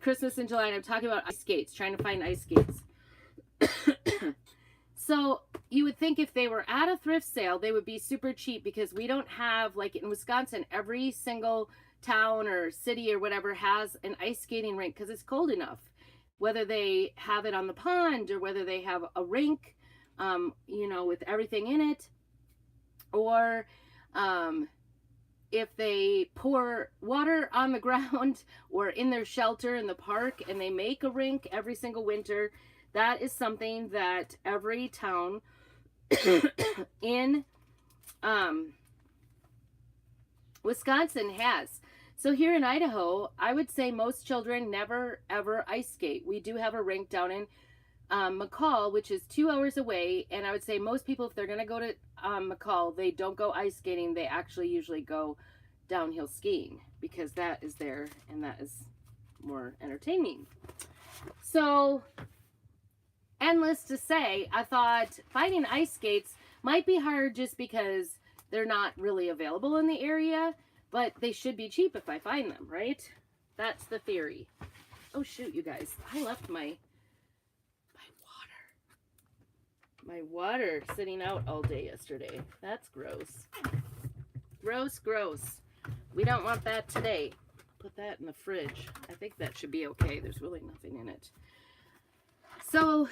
Christmas in July, and I'm talking about ice skates, trying to find ice skates. So you would think if they were at a thrift sale, they would be super cheap, because we don't have, like in Wisconsin, every single town or city or whatever has an ice skating rink because it's cold enough. Whether they have it on the pond or whether they have a rink, with everything in it, or if they pour water on the ground or in their shelter in the park and they make a rink every single winter. That is something that every town in Wisconsin has. So here in Idaho, I would say most children never ever ice skate. We do have a rink down in McCall, which is 2 hours away, and I would say most people, if they're going to go to McCall, they don't go ice skating. They actually usually go downhill skiing, because that is there and that is more entertaining. So, endless to say, I thought finding ice skates might be hard just because they're not really available in the area, but they should be cheap if I find them, right? That's the theory. Oh shoot, you guys, I left my water sitting out all day yesterday. That's gross. Gross, gross. We don't want that today. Put that in the fridge. I think that should be okay. There's really nothing in it. So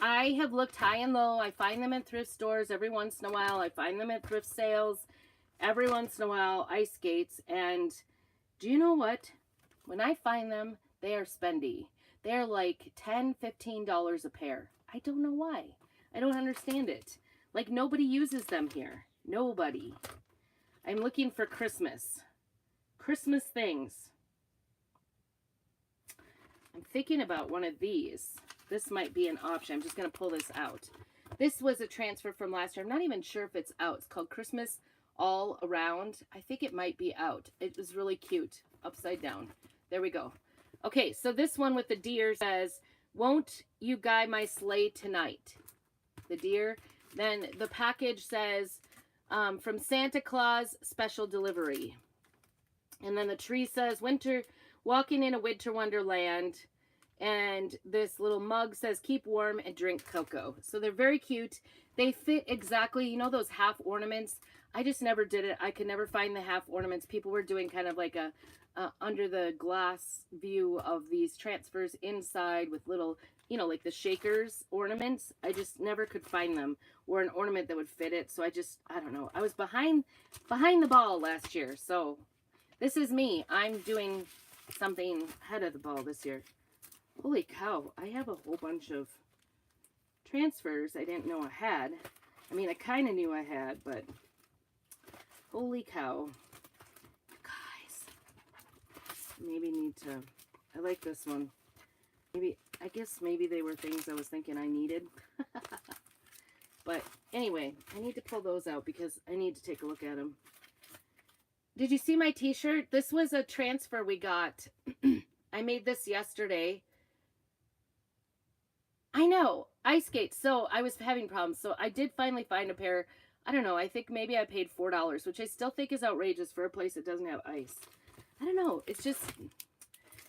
I have looked high and low. I find them in thrift stores every once in a while. I find them at thrift sales every once in a while, ice skates. And do you know what? When I find them, they are spendy. They're like $10, $15 a pair. I don't know why. I don't understand it. Like, nobody uses them here. Nobody. I'm looking for Christmas things. I'm thinking about one of these. This might be an option. I'm just going to pull this out. This was a transfer from last year. I'm not even sure if it's out. It's called Christmas All Around. I think it might be out. It was really cute. Upside down. There we go. Okay, so this one with the deer says, "Won't you guide my sleigh tonight?" The deer. Then the package says, from Santa Claus, special delivery. And then the tree says, walking in a winter wonderland. And this little mug says, keep warm and drink cocoa. So they're very cute. They fit exactly, you know, those half ornaments. I just never did it. I could never find the half ornaments. People were doing kind of like a under the glass view of these transfers inside with little, you know, like the shakers ornaments. I just never could find them, or an ornament that would fit it. So I don't know. I was behind the ball last year. So this is me. I'm doing something ahead of the ball this year. Holy cow. I have a whole bunch of transfers I didn't know I had. I mean, I kind of knew I had, but holy cow. Maybe need to, I like this one. I guess maybe they were things I was thinking I needed. But anyway, I need to pull those out because I need to take a look at them. Did you see my t-shirt? This was a transfer we got. I made this yesterday. I know, ice skates. So I was having problems. So I did finally find a pair. I don't know. I think maybe I paid $4, which I still think is outrageous for a place that doesn't have ice. I don't know. It's just,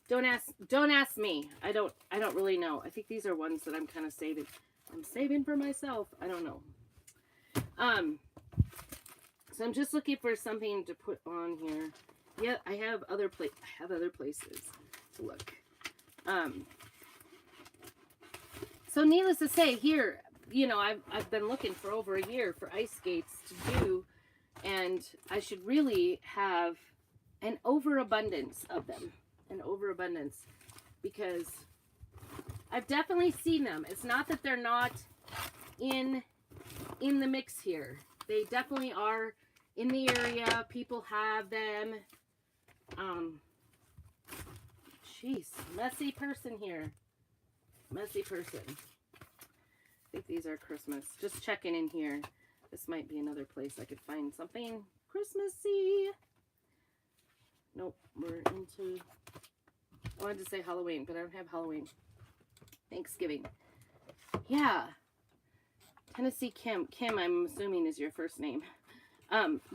don't ask me. I don't really know. I think these are ones that I'm kind of saving. I'm saving for myself. I don't know. So I'm just looking for something to put on here. Yeah, I have other places to look. So needless to say, here, you know, I've been looking for over a year for ice skates to do, and I should really have an overabundance of them. An overabundance. Because I've definitely seen them. It's not that they're not in the mix here. They definitely are in the area. People have them. Jeez. Messy person here. Messy person. I think these are Christmas. Just checking in here. This might be another place I could find something Christmassy. Nope, we're into, I wanted to say Halloween, but I don't have Halloween. Thanksgiving. Yeah. Tennessee Kim. Kim, I'm assuming, is your first name.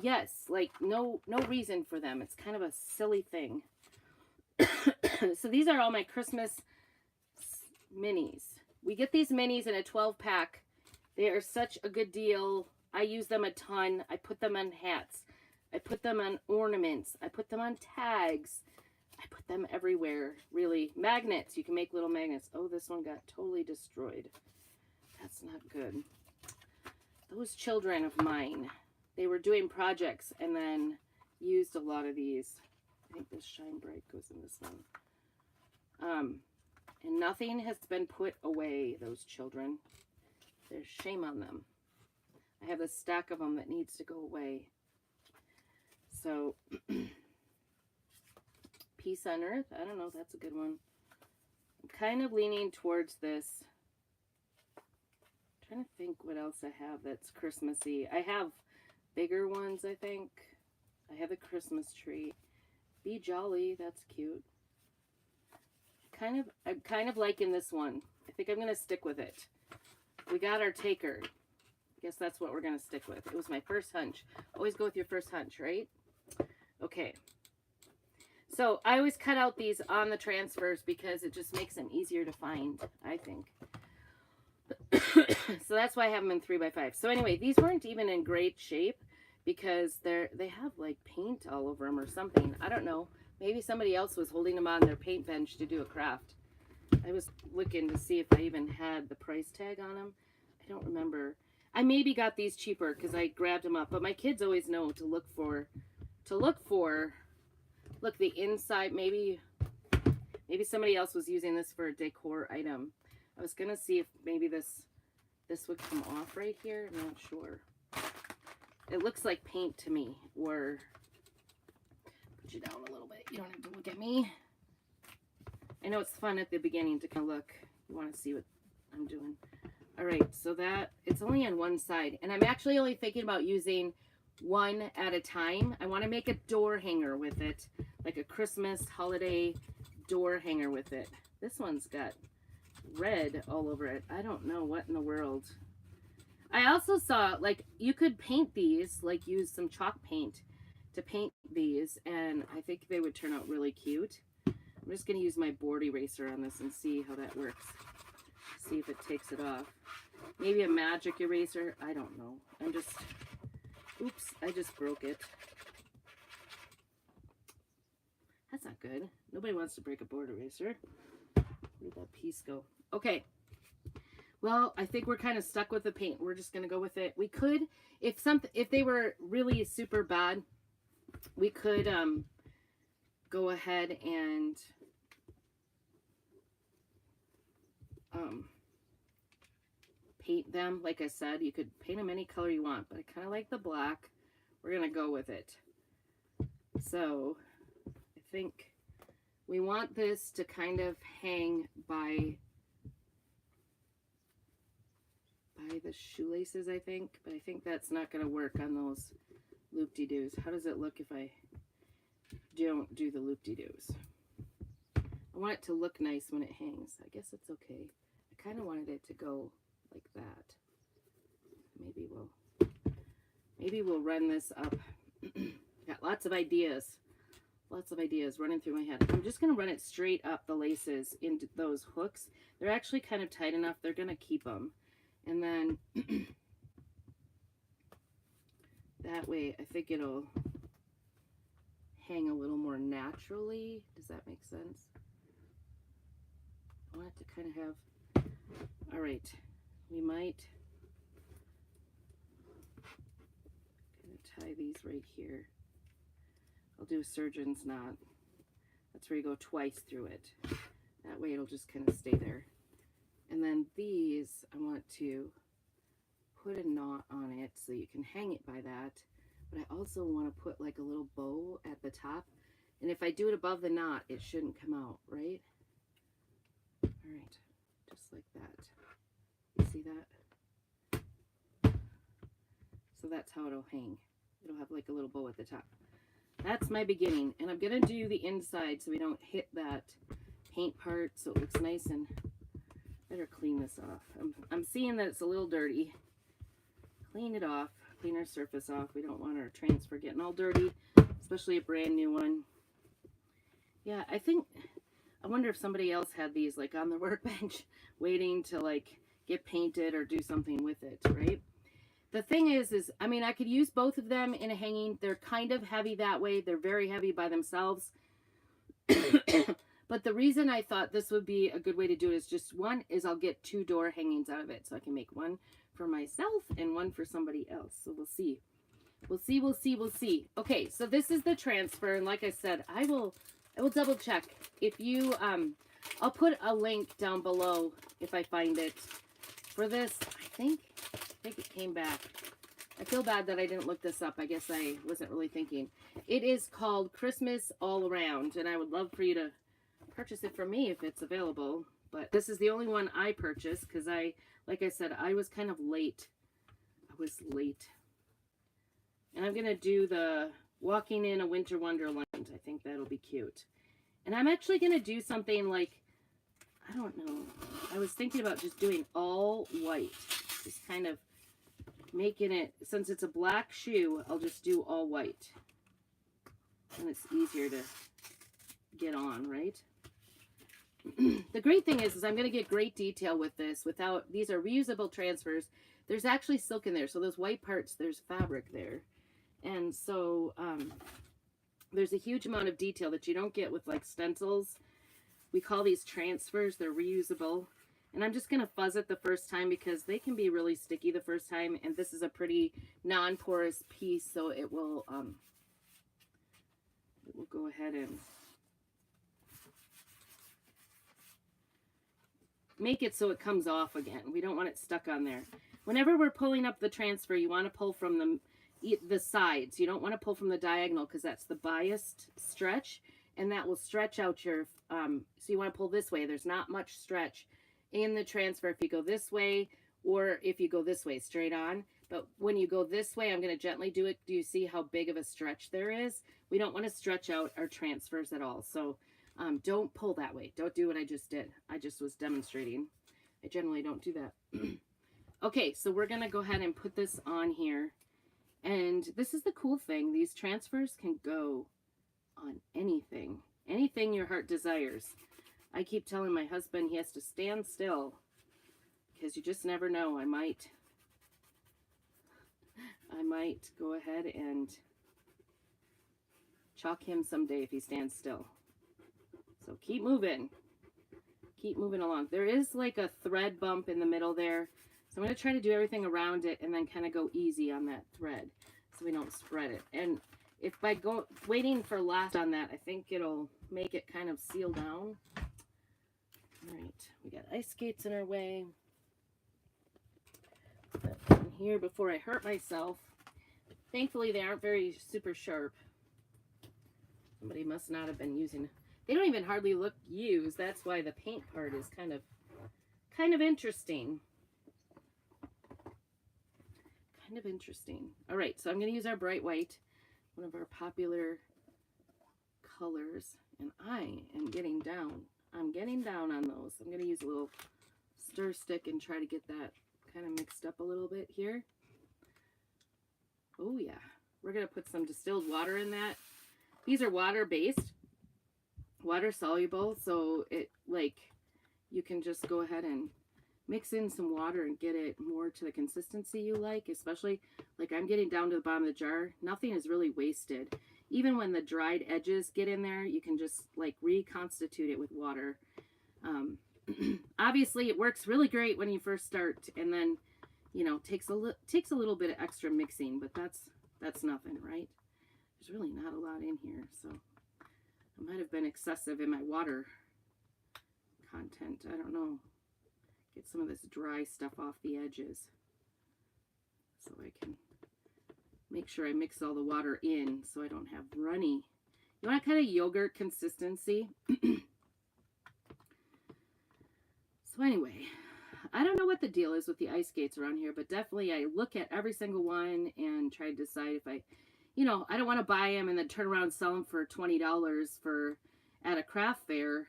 Yes, like no reason for them. It's kind of a silly thing. So these are all my Christmas minis. We get these minis in a 12 pack. They are such a good deal. I use them a ton. I put them on hats. I put them on ornaments. I put them on tags. I put them everywhere, really. Magnets. You can make little magnets. Oh, this one got totally destroyed. That's not good. Those children of mine, they were doing projects and then used a lot of these. I think this Shine Bright goes in this one. And nothing has been put away, those children. There's shame on them. I have a stack of them that needs to go away. So, Peace on Earth. I don't know. That's a good one. I'm kind of leaning towards this. I'm trying to think what else I have that's Christmassy. I have bigger ones, I think. I have a Christmas tree. Be Jolly. That's cute. I'm kind of liking this one. I think I'm going to stick with it. We got our taker. I guess that's what we're going to stick with. It was my first hunch. Always go with your first hunch, right? Okay. So I always cut out these on the transfers because it just makes them easier to find, I think. So that's why I have them in 3x5. So anyway, these weren't even in great shape because they have like paint all over them or something. I don't know. Maybe somebody else was holding them on their paint bench to do a craft. I was looking to see if I even had the price tag on them. I don't remember. I maybe got these cheaper because I grabbed them up. But my kids always know to look for, look, the inside. Maybe somebody else was using this for a decor item. I was going to see if maybe this would come off right here. I'm not sure. It looks like paint to me. Or put you down a little bit. You don't have to look at me. I know it's fun at the beginning to kind of look. You want to see what I'm doing. All right, so that it's only on one side. And I'm actually only thinking about using one at a time. I want to make a door hanger with it. Like a Christmas holiday door hanger with it. This one's got red all over it. I don't know what in the world. I also saw, like, you could paint these, like use some chalk paint to paint these, and I think they would turn out really cute. I'm just going to use my board eraser on this and see how that works. See if it takes it off. Maybe a magic eraser. I don't know. Oops, I just broke it. That's not good. Nobody wants to break a board eraser. Where'd that piece go? Okay. Well, I think we're kind of stuck with the paint. We're just going to go with it. We could, if they were really super bad, we could go ahead and paint them. Like I said, you could paint them any color you want, but I kind of like the black. We're going to go with it. So I think we want this to kind of hang by the shoelaces, I think, but I think that's not going to work on those loop-de-doos. How does it look if I don't do the loop-de-doos? I want it to look nice when it hangs. I guess it's okay. I kind of wanted it to go like that. Maybe we'll run this up. Got lots of ideas running through my head. I'm just going to run it straight up the laces into those hooks. They're actually kind of tight enough. They're going to keep them. And then that way, I think it'll hang a little more naturally. Does that make sense? I want it to kind of have, all right, we might tie these right here. I'll do a surgeon's knot. That's where you go twice through it. That way it'll just kind of stay there. And then these, I want to put a knot on it so you can hang it by that. But I also want to put like a little bow at the top. And if I do it above the knot, it shouldn't come out, right? All right, just like that. You see that? So that's how it'll hang. It'll have like a little bow at the top. That's my beginning. And I'm going to do the inside so we don't hit that paint part so it looks nice and... Better clean this off. I'm seeing that it's a little dirty. Clean it off. Clean our surface off. We don't want our transfer getting all dirty, especially a brand new one. Yeah, I think wonder if somebody else had these like on the workbench waiting to like get painted or do something with it, right? The thing is I mean, I could use both of them in a hanging. They're kind of heavy that way. They're very heavy by themselves. But the reason I thought this would be a good way to do it is just one is I'll get 2 door hangings out of it. So I can make one for myself and one for somebody else. So we'll see. We'll see, we'll see, we'll see. Okay, so this is the transfer. And like I said, I will double check. If you, I'll put a link down below if I find it. For this, I think it came back. I feel bad that I didn't look this up. I guess I wasn't really thinking. It is called Christmas All Around, and I would love for you to purchase it from me if it's available. But this is the only one I purchased because like I said, I was kind of late. I was late. And I'm going to do the Walking in a Winter Wonderland. I think that'll be cute. And I'm actually going to do something like, I don't know. I was thinking about just doing all white. Just kind of making it, since it's a black shoe, I'll just do all white. And it's easier to get on, right? The great thing is I'm going to get great detail with this without, these are reusable transfers. There's actually silk in there. So those white parts, there's fabric there. And so there's a huge amount of detail that you don't get with like stencils. We call these transfers. They're reusable. And I'm just going to fuzz it the first time because they can be really sticky the first time. And this is a pretty non-porous piece, so it will go ahead and make it so it comes off again. We don't want it stuck on there. Whenever we're pulling up the transfer, you want to pull from the sides. You don't want to pull from the diagonal because that's the biased stretch, and that will stretch out your, so you want to pull this way. There's not much stretch in the transfer if you go this way or if you go this way straight on. But when you go this way, I'm going to gently do it. Do you see how big of a stretch there is? We don't want to stretch out our transfers at all. So don't pull that way. Don't do what I just did. I just was demonstrating. I generally don't do that. Okay, so we're going to go ahead and put this on here. And this is the cool thing. These transfers can go on anything. Anything your heart desires. I keep telling my husband he has to stand still because you just never know. I might go ahead and chalk him someday if he stands still. So keep moving. Keep moving along. There is like a thread bump in the middle there. So I'm going to try to do everything around it and then kind of go easy on that thread so we don't spread it. And if by waiting for last on that, I think it'll make it kind of seal down. All right, we got ice skates in our way. Put that in here before I hurt myself. Thankfully, they aren't very super sharp. Somebody must not have been using. They don't even hardly look used. That's why the paint part is kind of interesting. Kind of interesting. All right, so I'm going to use our bright white, one of our popular colors, and I am getting down. I'm getting down on those. I'm going to use a little stir stick and try to get that kind of mixed up a little bit here. Oh yeah, we're going to put some distilled water in that. These are water-based, water-soluble, so it you can just go ahead and mix in some water and get it more to the consistency you like, especially like I'm getting down to the bottom of the jar. Nothing is really wasted. Even when the dried edges get in there, you can just like reconstitute it with water. Obviously, it works really great when you first start, and then, you know, takes a little bit of extra mixing, but that's nothing, right? There's really not a lot in here, so I might have been excessive in my water content. I don't know. Get some of this dry stuff off the edges so I can make sure I mix all the water in so I don't have runny. You want a kind of yogurt consistency. So anyway, I don't know what the deal is with the ice skates around here, but definitely I look at every single one and try to decide if I, you know, I don't want to buy them and then turn around and sell them for $20 at a craft fair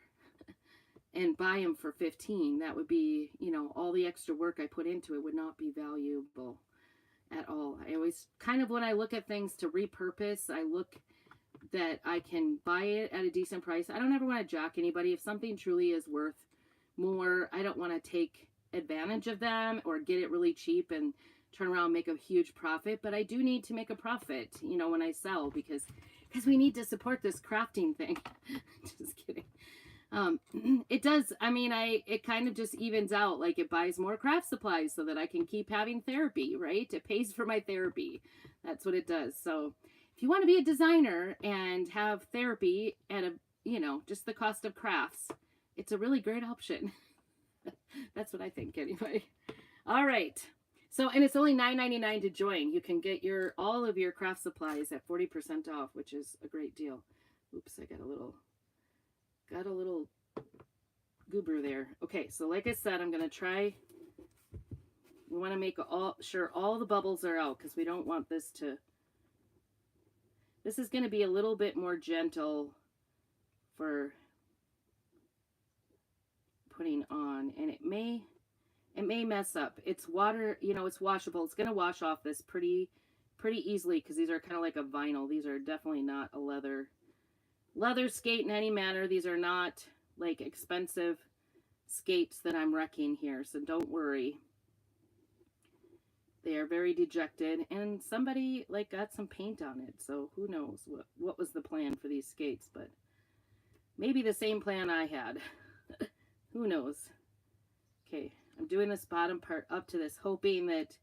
and buy them for $15. That would be, you know, all the extra work I put into it would not be valuable at all. I always kind of, when I look at things to repurpose, I look that I can buy it at a decent price. I don't ever want to jock anybody. If something truly is worth more, I don't want to take advantage of them or get it really cheap and turn around and make a huge profit. But I do need to make a profit, you know, when I sell, because we need to support this crafting thing. Just kidding. It does. I mean, it kind of just evens out. Like, it buys more craft supplies so that I can keep having therapy, right? It pays for my therapy. That's what it does. So if you want to be a designer and have therapy at a, you know, just the cost of crafts, it's a really great option. That's what I think anyway. All right. So, and it's only $9.99 to join. You can get all of your craft supplies at 40% off, which is a great deal. Oops, I got a little goober there. Okay, so like I said, I'm going to try. We want to make sure all the bubbles are out, because we don't want this to. This is going to be a little bit more gentle for putting on, and it may mess up. It's water, you know, it's washable. It's going to wash off this pretty easily, because these are kind of like a vinyl. These are definitely not a leather skate in any manner. These are not like expensive skates that I'm wrecking here, so don't worry. They are very dejected, and somebody like got some paint on it, so who knows what was the plan for these skates, but maybe the same plan I had. Who knows? Okay, I'm doing this bottom part up to this, hoping that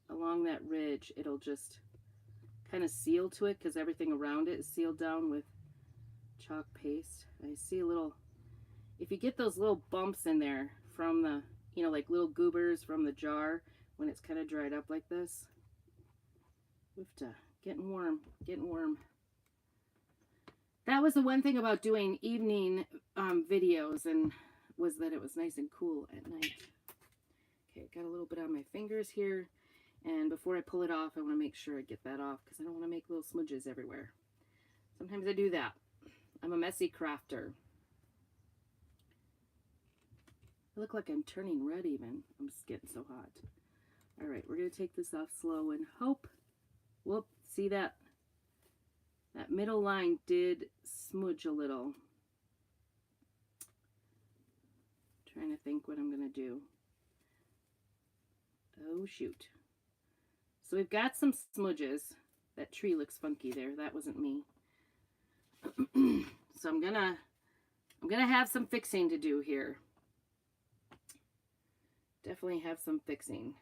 along that ridge it'll just kind of seal to it, because everything around it is sealed down with chalk paste. I see a little, if you get those little bumps in there from the, you know, like little goobers from the jar when it's kind of dried up like this. Getting warm. That was the one thing about doing evening videos, and was that it was nice and cool at night. Okay, got a little bit on my fingers here, and before I pull it off, I want to make sure I get that off, because I don't want to make little smudges everywhere. Sometimes I do that. I'm a messy crafter. I look like I'm turning red even. I'm just getting so hot. All right, we're going to take this off slow and hope. Whoop, see that? That middle line did smudge a little. Trying to think what I'm going to do. Oh, shoot. So we've got some smudges. That tree looks funky there. That wasn't me. So I'm gonna have some fixing to do here. Definitely have some fixing.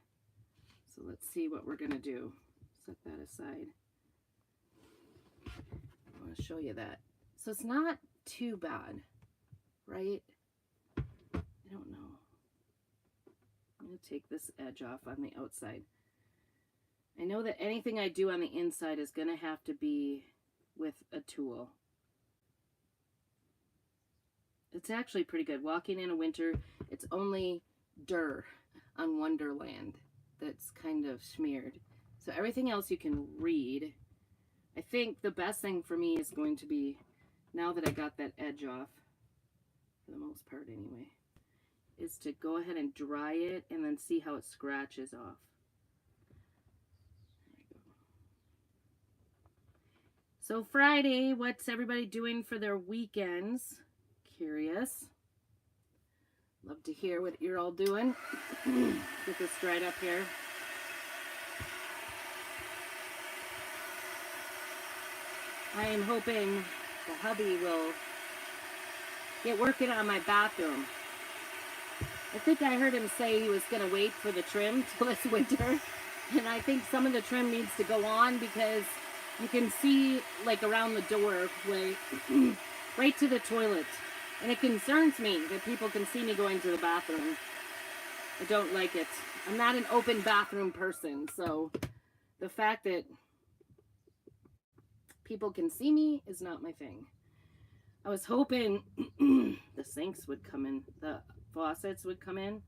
So let's see what we're gonna do. Set that aside. I want to show you that. So it's not too bad, right? I don't know. I'm gonna take this edge off on the outside. I know that anything I do on the inside is gonna have to be with a tool. It's actually pretty good. Walking in a winter, it's only dirt on Wonderland that's kind of smeared. So everything else you can read. I think the best thing for me is going to be, now that I got that edge off, for the most part anyway, is to go ahead and dry it and then see how it scratches off. There we go. So Friday, what's everybody doing for their weekends? Curious. Love to hear what you're all doing. Get this dried up here. I am hoping the hubby will get working on my bathroom. I think I heard him say he was going to wait for the trim till it's winter. And I think some of the trim needs to go on, because you can see like around the doorway right to the toilet. And it concerns me that people can see me going to the bathroom. I don't like it. I'm not an open bathroom person, so the fact that people can see me is not my thing. I was hoping the sinks would come in, the faucets would come in,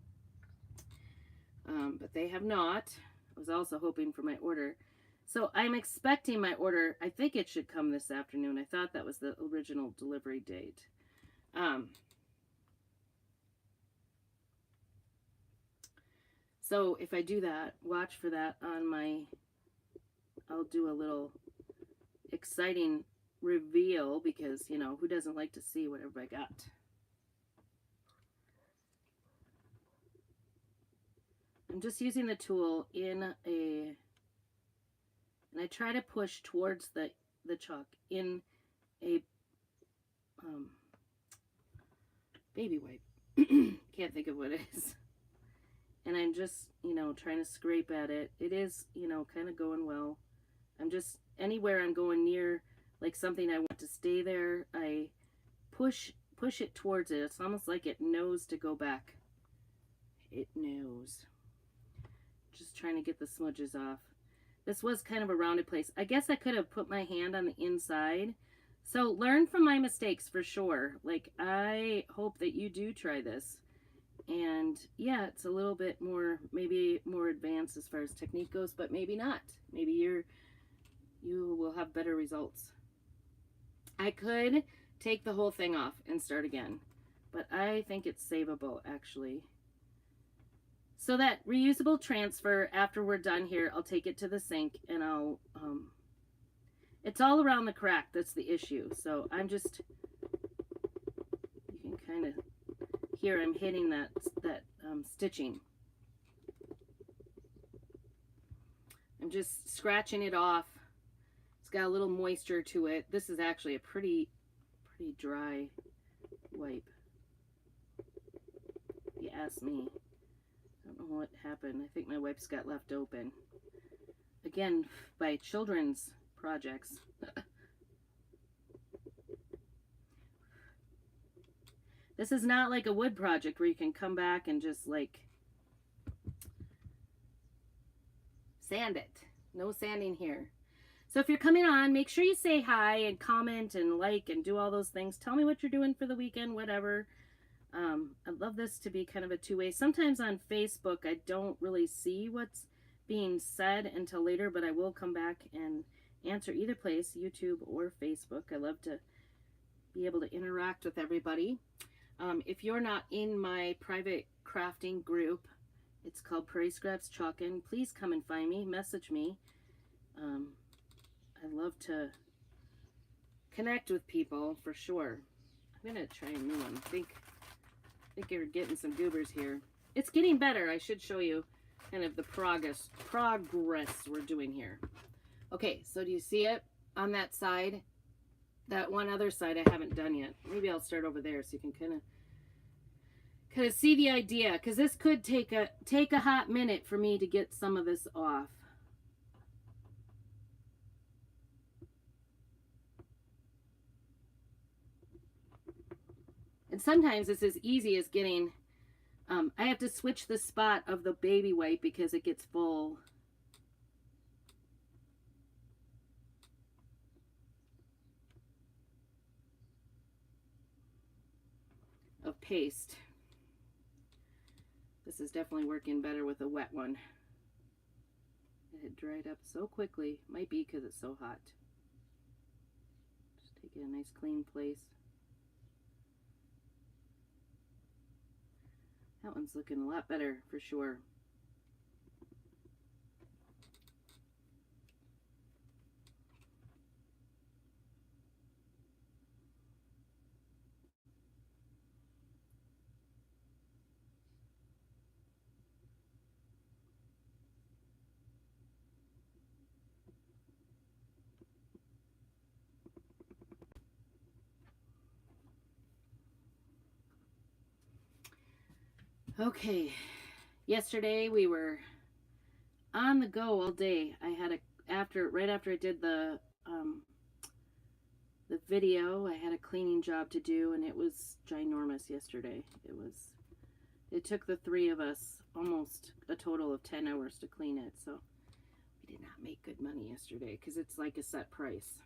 but they have not. I was also hoping for my order. So I'm expecting my order. I think it should come this afternoon. I thought that was the original delivery date. So if I do that, watch for that on my, I'll do a little exciting reveal because, you know, who doesn't like to see what everybody got? I'm just using the tool in a, and I try to push towards the chalk in a baby wipe. Can't think of what it is. And I'm just, you know, trying to scrape at it. It is, you know, kind of going well. I'm just, anywhere I'm going near, like something I want to stay there, I push it towards it. It's almost like it knows to go back. It knows. Just trying to get the smudges off. This was kind of a rounded place. I guess I could have put my hand on the inside. So learn from my mistakes for sure. Like, I hope that you do try this. And yeah, it's a little bit more, maybe more advanced as far as technique goes, but maybe not. Maybe you will have better results. I could take the whole thing off and start again, but I think it's savable actually. So that reusable transfer, after we're done here, I'll take it to the sink and I'll, it's all around the crack. That's the issue. So I'm just, you can kind of hear I'm hitting that stitching. I'm just scratching it off. It's got a little moisture to it. This is actually a pretty dry wipe, if you ask me. I don't know what happened. I think my wipes got left open. Again, by children's projects. This is not like a wood project where you can come back and just like sand it. No sanding here. So if you're coming on, make sure you say hi and comment and like and do all those things. Tell me what you're doing for the weekend, whatever. I'd love this to be kind of a two-way. Sometimes on Facebook, I don't really see what's being said until later, but I will come back and answer either place, YouTube or Facebook. I love to be able to interact with everybody. If you're not in my private crafting group, it's called Prairie Scraps Chalkin'. Please come and find me, message me. I love to connect with people for sure. I'm gonna try a new one. I think you're getting some goobers here. It's getting better. I should show you kind of the progress we're doing here. Okay, so do you see it on that side? That one other side I haven't done yet. Maybe I'll start over there so you can kind of see the idea, because this could take a hot minute for me to get some of this off. And sometimes it's as easy as getting, I have to switch the spot of the baby wipe because it gets full. Of paste. This is definitely working better with a wet one. It had dried up so quickly. Might be because it's so hot. Just take it a nice clean place. That one's looking a lot better for sure. Okay, yesterday we were on the go all day. I had right after I did the video, I had a cleaning job to do, and it was ginormous yesterday. It took the three of us almost a total of 10 hours to clean it, so we did not make good money yesterday because it's like a set price.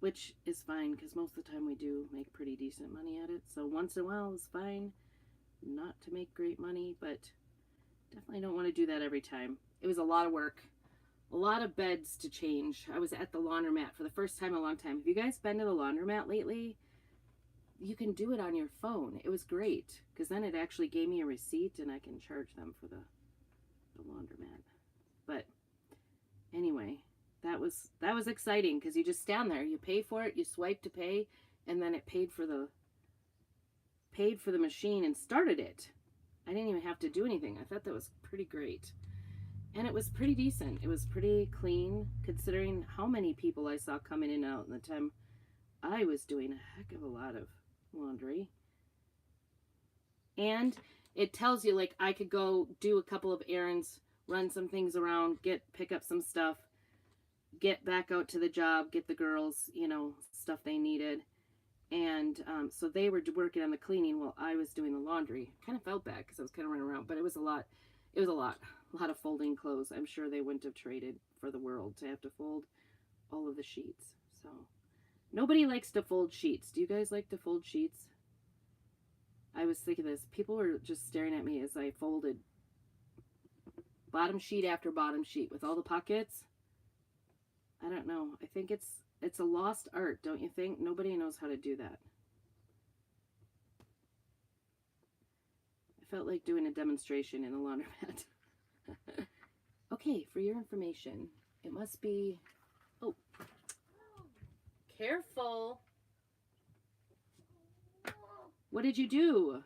Which is fine because most of the time we do make pretty decent money at it. So once in a while is fine, not to make great money, but definitely don't want to do that every time. It was a lot of work, a lot of beds to change. I was at the laundromat for the first time in a long time. Have you guys been to the laundromat lately? You can do it on your phone. It was great because then it actually gave me a receipt and I can charge them for the laundromat. But anyway, that was exciting because you just stand there, you pay for it, you swipe to pay, and then it paid for the machine and started it. I didn't even have to do anything. I thought that was pretty great. And it was pretty decent. It was pretty clean considering how many people I saw coming in and out in the time I was doing a heck of a lot of laundry. And it tells you, like, I could go do a couple of errands, run some things around, pick up some stuff, get back out to the job, get the girls, you know, stuff they needed. And so they were working on the cleaning while I was doing the laundry. Kind of felt bad because I was kind of running around, but it was a lot. It was a lot of folding clothes. I'm sure they wouldn't have traded for the world to have to fold all of the sheets. So nobody likes to fold sheets. Do you guys like to fold sheets? I was thinking this. People were just staring at me as I folded bottom sheet after bottom sheet with all the pockets. I don't know. I think it's a lost art, don't you think? Nobody knows how to do that. I felt like doing a demonstration in a laundromat. Okay, for your information, it must be... Oh, careful. What did you do?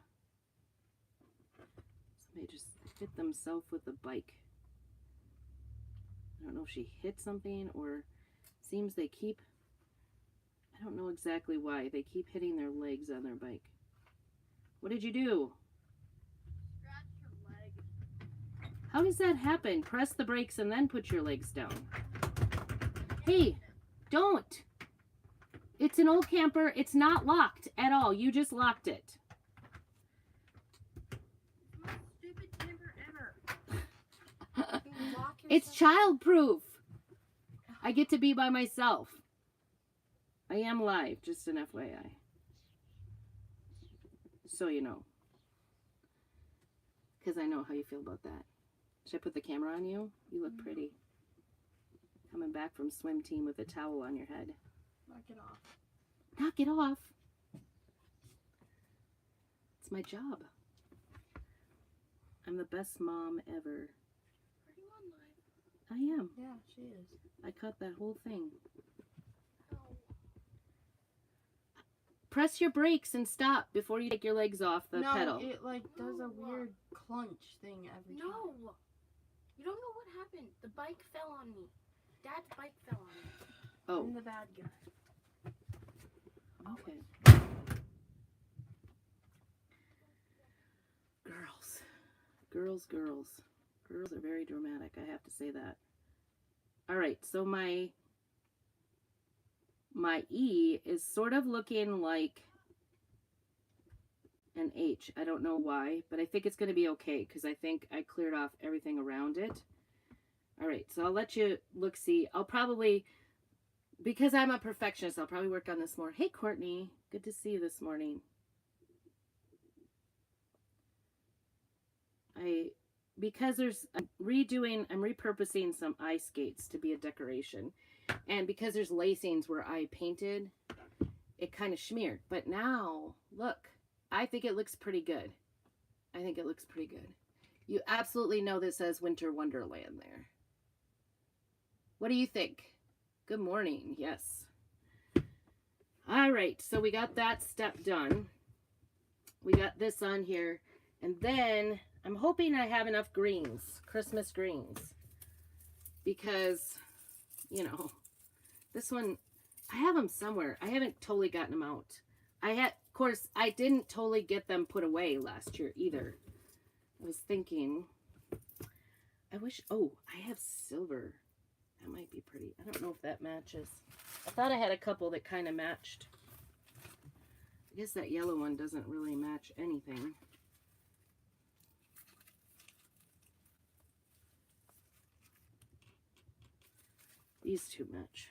Somebody just hit themselves with a bike. I don't know if she hit something or seems they keep... I don't know exactly why. They keep hitting their legs on their bike. What did you do? Scratched your leg. How does that happen? Press the brakes and then put your legs down. Hey, don't. It's an old camper. It's not locked at all. You just locked it. It's the most stupid camper ever. It's child-proof. I get to be by myself. I am live, just an FYI. So you know. Because I know how you feel about that. Should I put the camera on you? You look pretty. Coming back from swim team with a towel on your head. Knock it off. Knock it off. It's my job. I'm the best mom ever. Are you on live? I am. Yeah, she is. I cut that whole thing. No. Press your brakes and stop before you take your legs off the pedal. No, it like does a weird clunch thing every time. No! You don't know what happened. The bike fell on me. Dad's bike fell on me. Oh, I'm the bad guy. okay. Girls. Girls, girls. Girls are very dramatic, I have to say that. All right, so my E is sort of looking like an H. I don't know why, but I think it's going to be okay because I think I cleared off everything around it. All right, so I'll let you look, see. I'll probably, because I'm a perfectionist, I'll probably work on this more. Hey, Courtney, good to see you this morning. Because I'm repurposing some ice skates to be a decoration. And because there's lacings where I painted, it kind of smeared. But now, look, I think it looks pretty good. I think it looks pretty good. You absolutely know this says Winter Wonderland there. What do you think? Good morning. Yes. All right. So we got that step done. We got this on here. And then I'm hoping I have enough greens, Christmas greens. Because, you know, this one, I have them somewhere. I haven't totally gotten them out. Of course, I didn't totally get them put away last year either. I was thinking, I wish, oh, I have silver. That might be pretty. I don't know if that matches. I thought I had a couple that kind of matched. I guess that yellow one doesn't really match anything. These two match.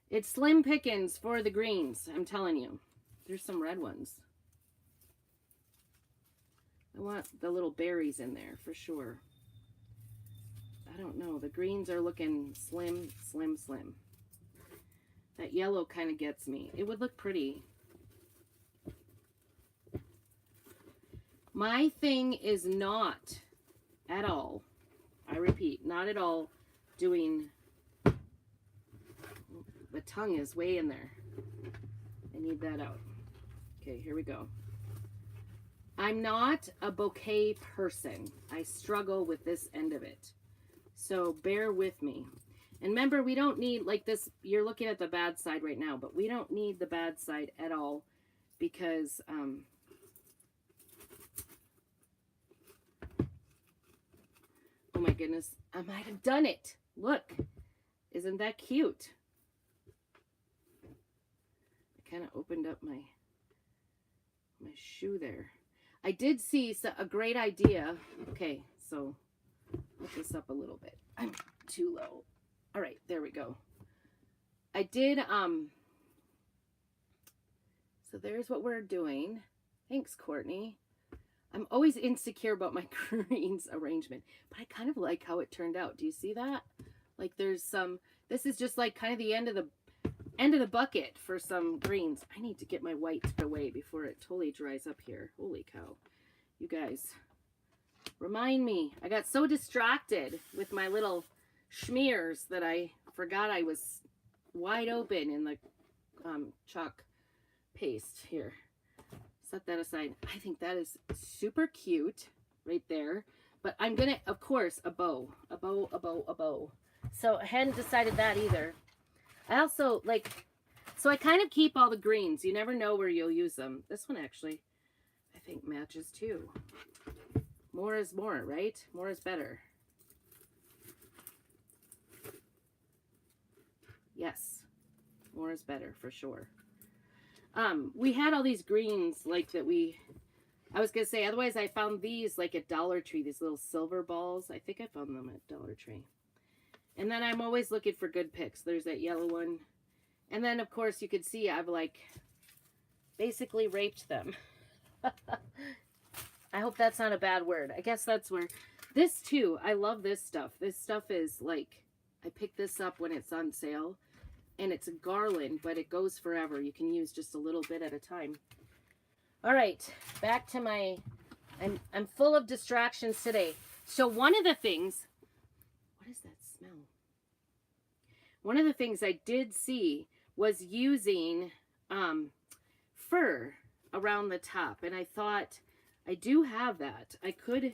It's slim pickings for the greens, I'm telling you. There's some red ones. I want the little berries in there for sure. I don't know. The greens are looking slim, slim, slim. That yellow kind of gets me. It would look pretty. My thing is not at all, I repeat, not at all, doing, the tongue is way in there. I need that out. Okay, here we go. I'm not a bouquet person. I struggle with this end of it. So bear with me. And remember, we don't need, like this, you're looking at the bad side right now, but we don't need the bad side at all because, oh my goodness, I might have done it. Look, isn't that cute? I kind of opened up my shoe there. I did see a great idea. Okay, so lift this up a little bit. I'm too low. All right, there we go. I did, so there's what we're doing. Thanks, Courtney. I'm always insecure about my greens arrangement, but I kind of like how it turned out. Do you see that? Like there's some, this is just like kind of the end of the bucket for some greens. I need to get my white away before it totally dries up here. Holy cow. You guys, remind me. I got so distracted with my little schmears that I forgot I was wide open in the chalk paste here. Set that aside. I think that is super cute right there. But I'm going to, of course, a bow. So I hadn't decided that either. I also like, so I kind of keep all the greens. You never know where you'll use them. This one actually, I think matches too. More is more, right? More is better. Yes, more is better for sure. We had all these greens like that I was going to say, otherwise I found these like at Dollar Tree, these little silver balls. I think I found them at Dollar Tree. And then I'm always looking for good picks. There's that yellow one. And then, of course, you could see I've like basically raped them. I hope that's not a bad word. I guess that's where this too. I love this stuff. This stuff is like, I picked this up when it's on sale and it's a garland, but it goes forever. You can use just a little bit at a time. All right, back to my, I'm full of distractions today. So one of the things, what is that smell? One of the things I did see was using fur around the top. And I thought, I do have that. I could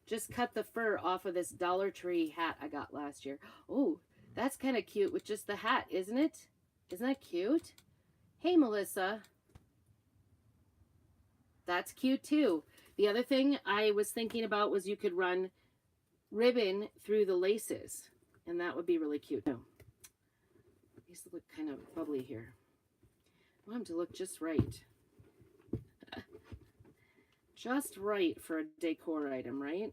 just cut the fur off of this Dollar Tree hat I got last year. Oh, that's kind of cute with just the hat, isn't it? Isn't that cute? Hey, Melissa. That's cute too. The other thing I was thinking about was you could run ribbon through the laces. And that would be really cute. No. These look kind of bubbly here. I want them to look just right. Just right for a decor item, right?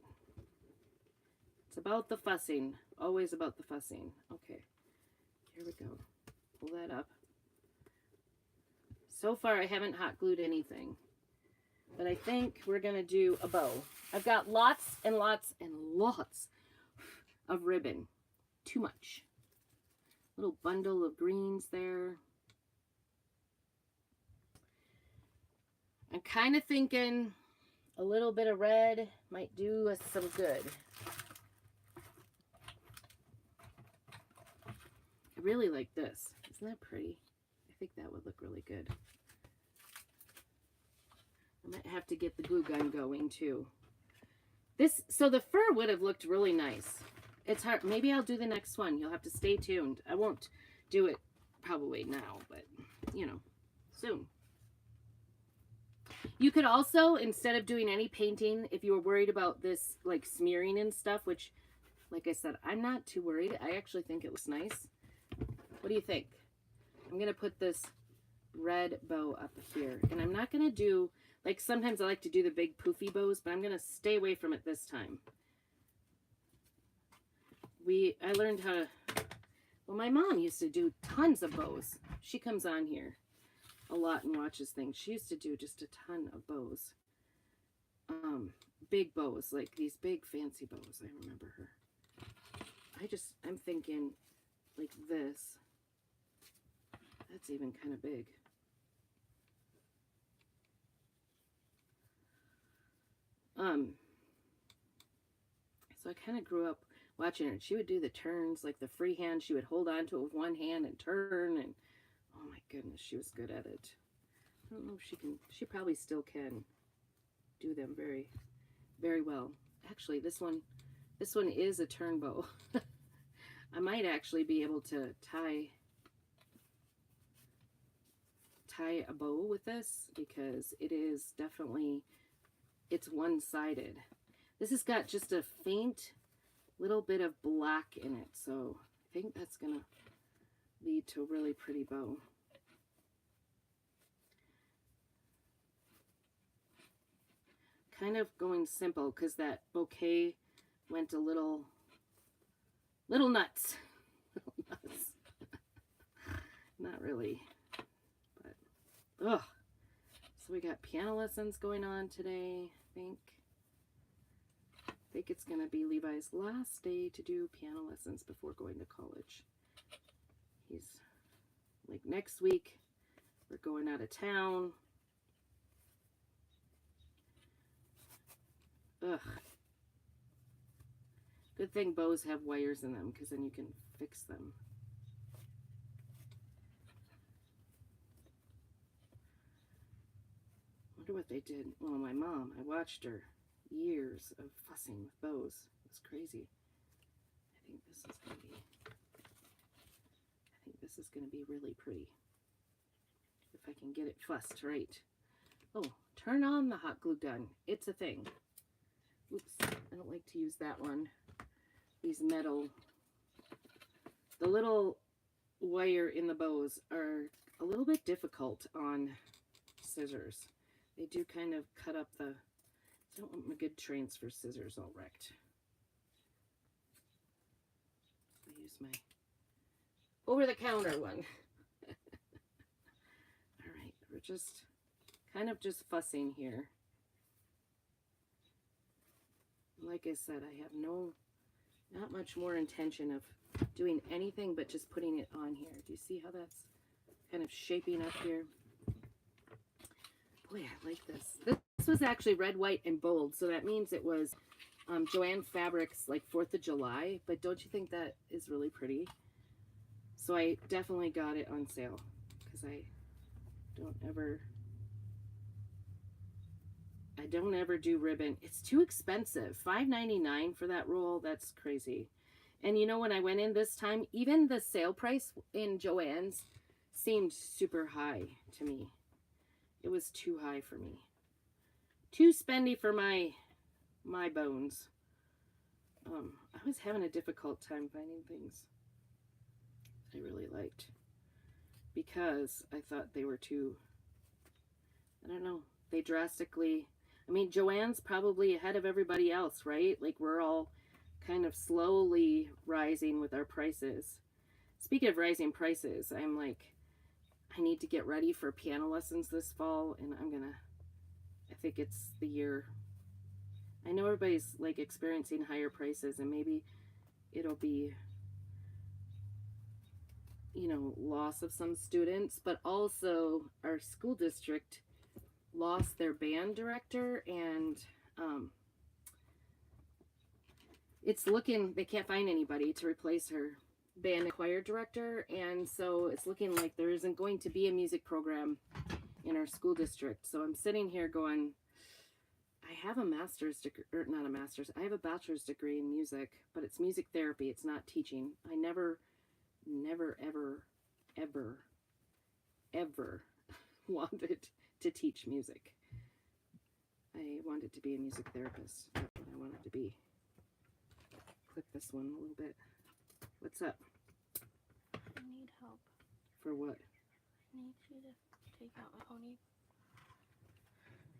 It's about the fussing. Always about the fussing. Okay. Here we go. Pull that up. So far, I haven't hot glued anything. But I think we're going to do a bow. I've got lots and lots and lots of ribbon. Too much. Little bundle of greens there. I'm kind of thinking a little bit of red might do us some good. I really like this. Isn't that pretty? I think that would look really good. I might have to get the glue gun going too. So the fur would have looked really nice. It's hard. Maybe I'll do the next one. You'll have to stay tuned. I won't do it probably now, but you know, soon. You could also, instead of doing any painting, if you were worried about this like smearing and stuff, which like I said, I'm not too worried. I actually think it looks nice. What do you think? I'm going to put this red bow up here. And I'm not going to do, like sometimes I like to do the big poofy bows, but I'm going to stay away from it this time. I learned how to, well, my mom used to do tons of bows. She comes on here a lot and watches things. She used to do just a ton of bows. Big bows, like these big fancy bows. I remember her. I'm thinking like this. That's even kind of big. So I kind of grew up, watching her. She would do the turns, like the free hand. She would hold on to it with one hand and turn. And oh my goodness, she was good at it. I don't know if she can. She probably still can do them very, very well. Actually, this one is a turn bow. I might actually be able to tie a bow with this because it is definitely, it's one-sided. This has got just a faint little bit of black in it, so I think that's gonna lead to a really pretty bow. Kind of going simple because that bouquet went a little nuts. Little nuts. Not really, but ugh. So we got piano lessons going on today. I think it's gonna be Levi's last day to do piano lessons before going to college. He's like, next week we're going out of town. Ugh. Good thing bows have wires in them because then you can fix them. Wonder what they did. Well, my mom, I watched her years of fussing with bows. It was crazy. I think this is gonna be really pretty. If I can get it fussed right. Oh, turn on the hot glue gun. It's a thing. Oops, I don't like to use that one. These metal, the little wire in the bows are a little bit difficult on scissors. They do kind of cut up the, I don't want my good transfer scissors all wrecked. I use my over-the-counter one. All right, we're just kind of just fussing here. Like I said, I have not much more intention of doing anything but just putting it on here. Do you see how that's kind of shaping up here? Boy, I like this. This was actually red, white, and bold, so that means it was Joanne Fabrics, like 4th of July, but don't you think that is really pretty? So I definitely got it on sale because I don't ever do ribbon. It's too expensive. $5.99 for that roll. That's crazy. And you know, when I went in this time, even the sale price in Joann's seemed super high to me. It was too high for me. Too spendy for my bones. I was having a difficult time finding things I really liked because I thought they were too, I don't know, they drastically, I mean, Joann's probably ahead of everybody else, right? Like, we're all kind of slowly rising with our prices. Speaking of rising prices, I'm like, I need to get ready for piano lessons this fall, and I think it's the year. I know everybody's like experiencing higher prices, and maybe it'll be, you know, loss of some students, but also our school district lost their band director, and it's looking, they can't find anybody to replace her band and choir director, and so it's looking like there isn't going to be a music program in our school district. So I'm sitting here going, I have a master's degree, or not a master's, I have a bachelor's degree in music, but it's music therapy, it's not teaching. I never ever wanted to teach music. I wanted to be a music therapist. That's what I wanted to be. Clip this one a little bit. What's up? I need help. For what? I need you to take out my pony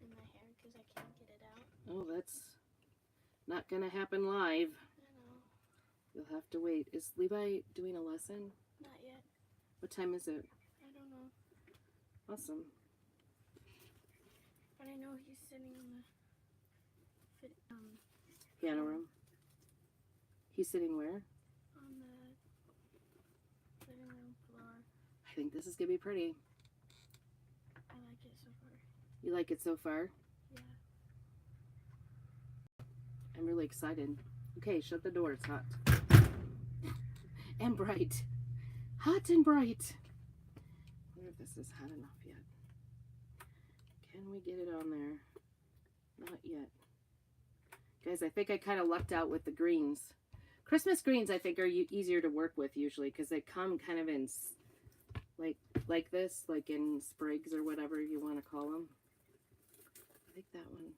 in my hair because I can't get it out. Oh, that's not gonna happen live. I know. You'll have to wait. Is Levi doing a lesson? Not yet. What time is it? I don't know. Awesome. But I know he's sitting in the Piano room. He's sitting where? on the living room floor. I think this is gonna be pretty. I like it so far. You like it so far? Yeah. I'm really excited. Okay, shut the door. It's hot. and bright. Hot and bright. I wonder if this is hot enough yet. Can we get it on there? Not yet. Guys, I think I kind of lucked out with the greens. Christmas greens, I think, are easier to work with usually because they come kind of in like this, like in sprigs or whatever you want to call them. I think that one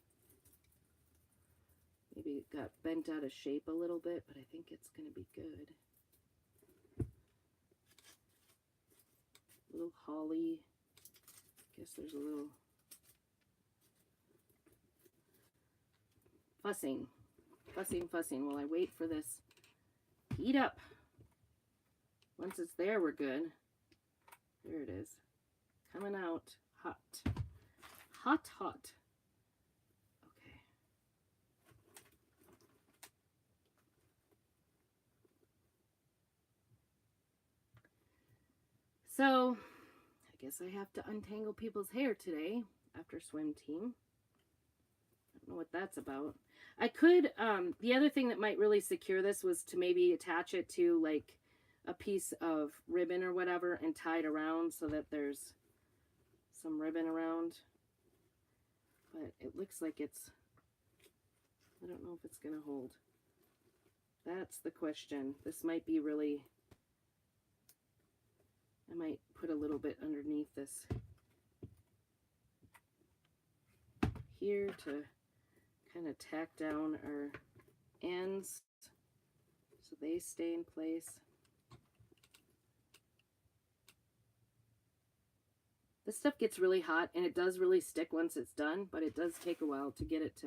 maybe got bent out of shape a little bit, but I think it's going to be good. Little holly. Guess there's a little fussing while I wait for this heat up. Once it's there, we're good. There it is. Coming out hot. Hot, hot. Okay. So, I guess I have to untangle people's hair today after swim team. I don't know what that's about. I could, the other thing that might really secure this was to maybe attach it to like a piece of ribbon or whatever and tie it around so that there's some ribbon around. But it looks like it's, I don't know if it's going to hold. That's the question. This might be really, I might put a little bit underneath this here to kind of tack down our ends so they stay in place. This stuff gets really hot and it does really stick once it's done, but it does take a while to get it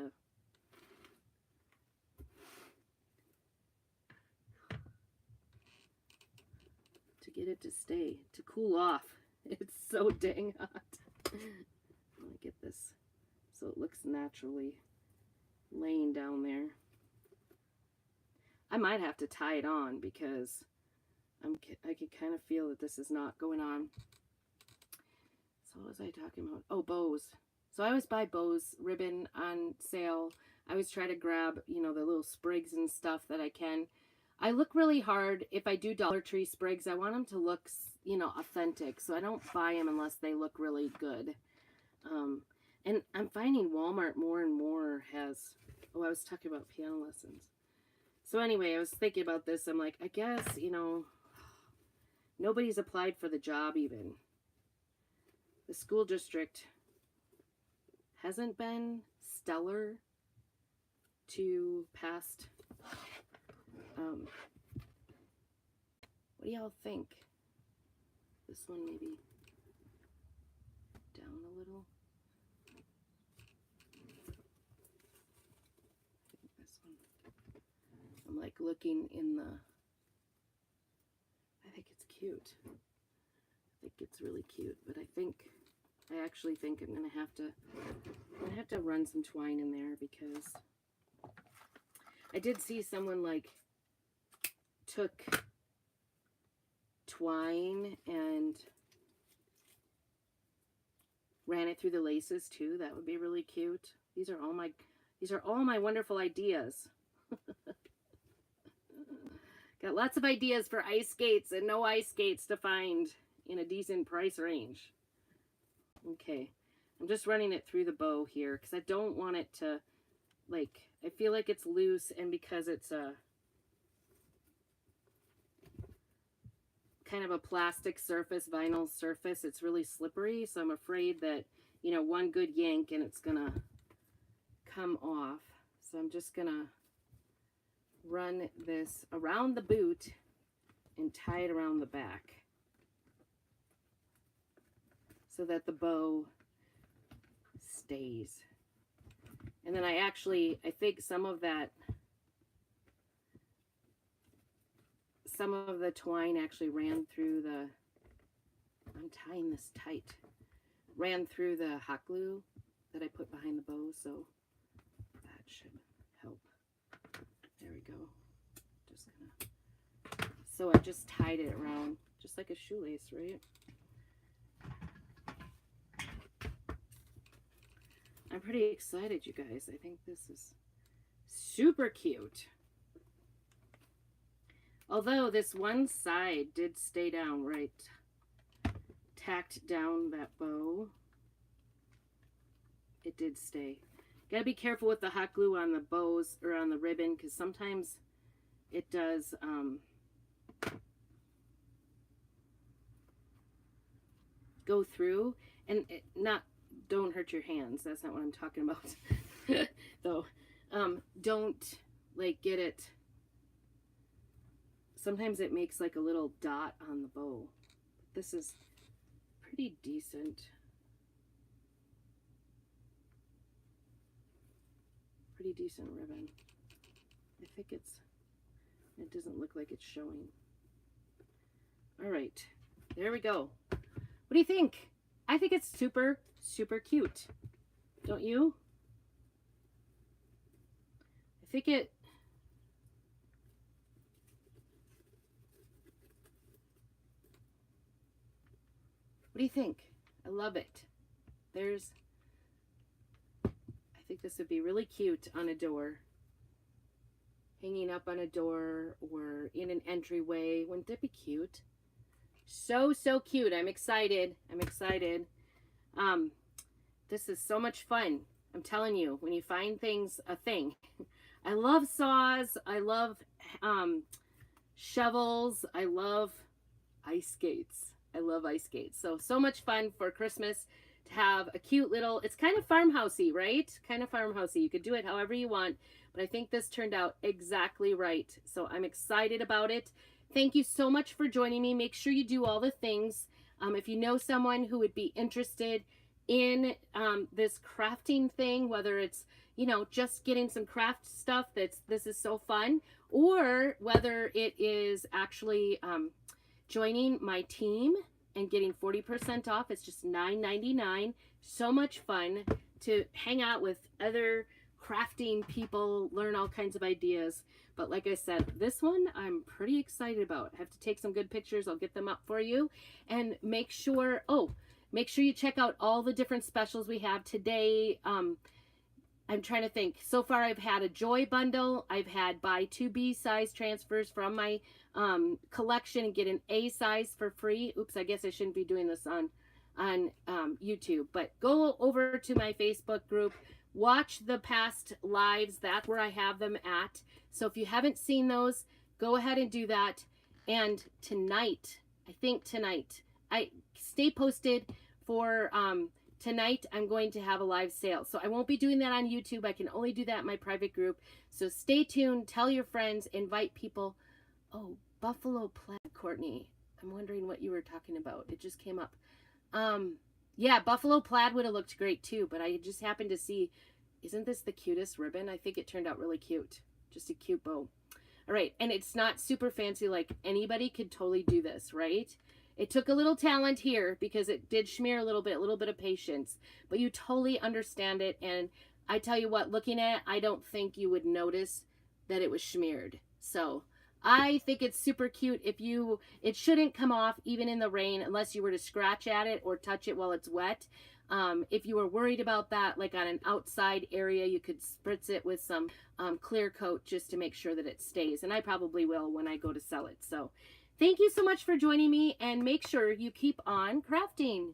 to stay, to cool off. It's so dang hot. Let me get this so it looks naturally laying down there. I might have to tie it on because I could kind of feel that this is not going on. So what was I talking about? Oh, bows. So I always buy bows, ribbon on sale. I always try to grab, you know, the little sprigs and stuff that I can. I look really hard. If I do Dollar Tree sprigs, I want them to look, you know, authentic. So I don't buy them unless they look really good. And I'm finding Walmart more and more has, oh, I was talking about piano lessons. So anyway, I was thinking about this. I'm like, I guess, you know, nobody's applied for the job even. The school district hasn't been stellar to past. What do y'all think? This one maybe down a little. I think this one. I'm like looking in the. I think it's cute. I think it's really cute, but I actually think I'm gonna have to run some twine in there because I did see someone like took twine and ran it through the laces too. That would be really cute. These are all my wonderful ideas. Got lots of ideas for ice skates and no ice skates to find in a decent price range. Okay, I'm just running it through the bow here because I don't want it to, like, I feel like it's loose, and because it's a kind of a plastic surface, vinyl surface, it's really slippery, so I'm afraid that, you know, one good yank and it's gonna come off. So I'm just gonna run this around the boot and tie it around the back so that the bow stays. And then I think some of the twine actually ran through the, I'm tying this tight, ran through the hot glue that I put behind the bow, so that should help. There we go. Just gonna, so I just tied it around, just like a shoelace, right? I'm pretty excited, you guys. I think this is super cute. Although this one side did stay down right. Tacked down that bow. It did stay. Gotta be careful with the hot glue on the bows or on the ribbon, because sometimes it does go through, and don't hurt your hands. That's not what I'm talking about. Though, don't like get it. Sometimes it makes like a little dot on the bow. This is pretty decent. Pretty decent ribbon. I think it doesn't look like it's showing. All right, there we go. What do you think? I think it's super, super cute. Don't you? I think it... What do you think? I love it. I think this would be really cute on a door. Hanging up on a door or in an entryway. Wouldn't that be cute? So, so cute. I'm excited. I'm excited. This is so much fun. I'm telling you, when you find things, a thing. I love saws. I love shovels. I love ice skates. I love ice skates. So much fun for Christmas to have a cute little, it's kind of farmhousey, right? Kind of farmhousey. You could do it however you want, but I think this turned out exactly right. So I'm excited about it. Thank you so much for joining me. Make sure you do all the things. If you know someone who would be interested in this crafting thing, whether it's, you know, just getting some craft stuff, this is so fun, or whether it is actually joining my team and getting 40% off. It's just $9.99. So much fun to hang out with other crafting people, learn all kinds of ideas. But like I said, this one I'm pretty excited about. I have to take some good pictures. I'll get them up for you. And make sure you check out all the different specials we have today. I'm trying to think. So far, I've had a Joy bundle. I've had buy 2 B size transfers from my collection and get an A size for free. Oops, I guess I shouldn't be doing this on YouTube. But go over to my Facebook group. Watch the past lives. That's where I have them at. So if you haven't seen those, go ahead and do that. And tonight, I stay posted for tonight. I'm going to have a live sale. So I won't be doing that on YouTube. I can only do that in my private group. So stay tuned. Tell your friends. Invite people. Oh, Buffalo Plaid, Courtney. I'm wondering what you were talking about. It just came up. Yeah, Buffalo Plaid would have looked great too, but I just happened to see, isn't this the cutest ribbon? I think it turned out really cute. Just a cute bow. All right, and it's not super fancy, like anybody could totally do this, right? It took a little talent here because it did smear a little bit of patience, but you totally understand it. And I tell you what, looking at it, I don't think you would notice that it was smeared. So I think it's super cute. It shouldn't come off even in the rain unless you were to scratch at it or touch it while it's wet. If you were worried about that, like on an outside area, you could spritz it with some clear coat just to make sure that it stays. And I probably will when I go to sell it. So thank you so much for joining me, and make sure you keep on crafting.